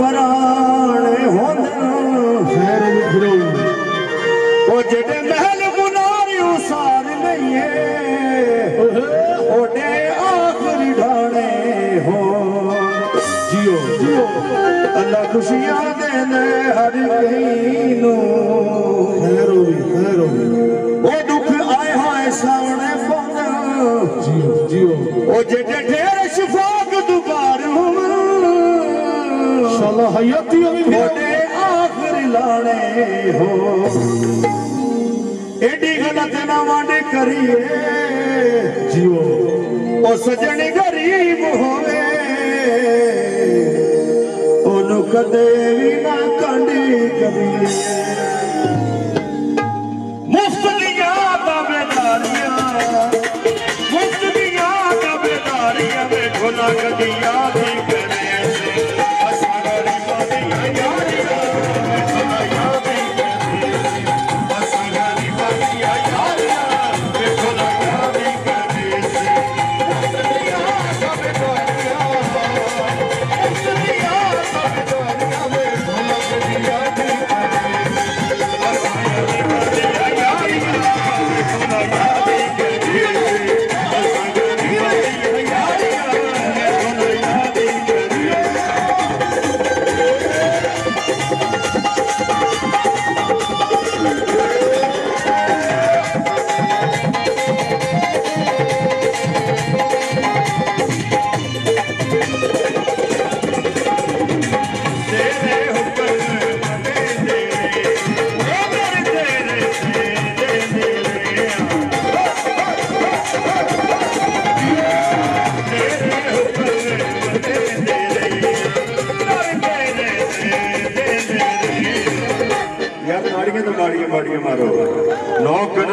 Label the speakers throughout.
Speaker 1: पराने होंदे खैर विखरो ओ जेडे महल बुनारी उसार लईए ओडे आखिरी ढाणे हो जियो जियो अल्लाह खुशियां देने हर कहीं खैर होवी ओ दुख आए हाय सामने पाना जियो जियो ओ जेडे ढेर शफाक दुबार हो इंशाल्लाह हयाती अभी भी आखिरी लाने हो एडी गलत ना वांडे करिए जियो ओ सजन गरीब होवे ओनु कदे भी ना कंडी करिए मुफ्त दिया दावेदारियां में खुला कदिया भी करे बाड़ियां मारो नौकर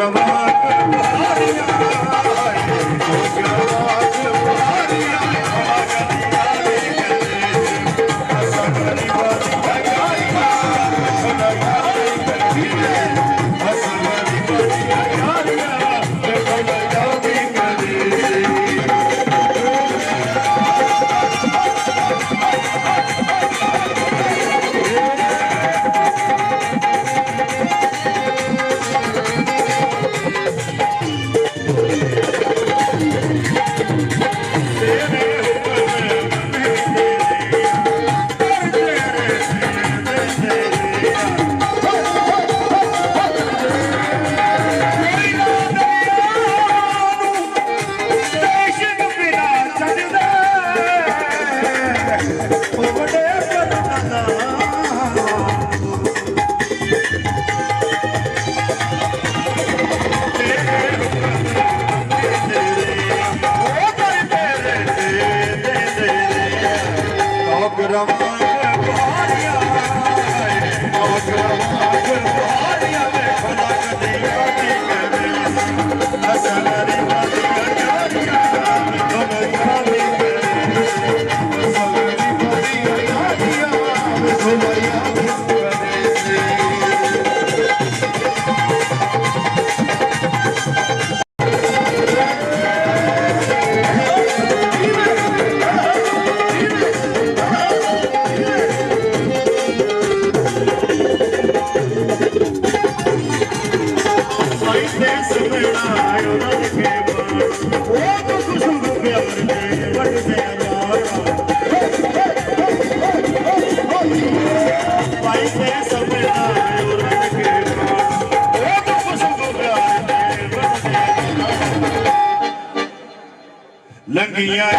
Speaker 1: लंगिया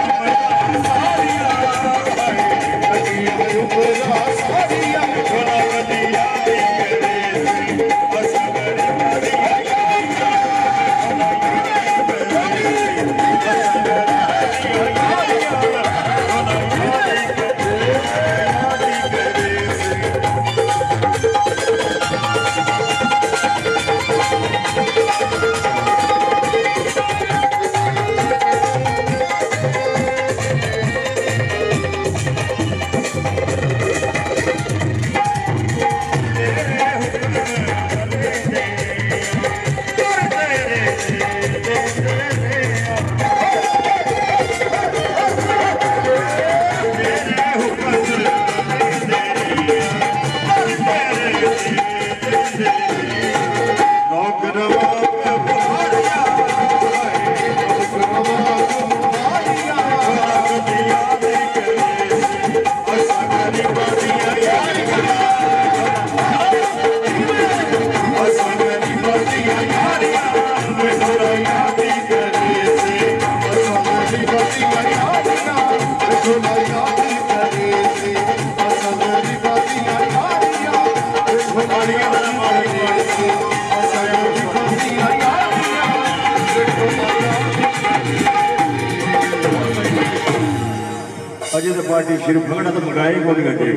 Speaker 1: ਤੇ ਪਾਰਟੀ ਸ਼ਿਰ ਫਗੜਾ ਤਾਂ ਮੰਗਾਏ ਕੋਈ ਨਹੀਂ ਗੱਡੇ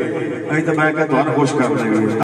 Speaker 1: ਅਸੀਂ ਤਾਂ ਮੈਂ ਕਿਹਾ ਤੁਹਾਨੂੰ ਖੁਸ਼ ਕਰ ਦੇਵਾਂਗੇ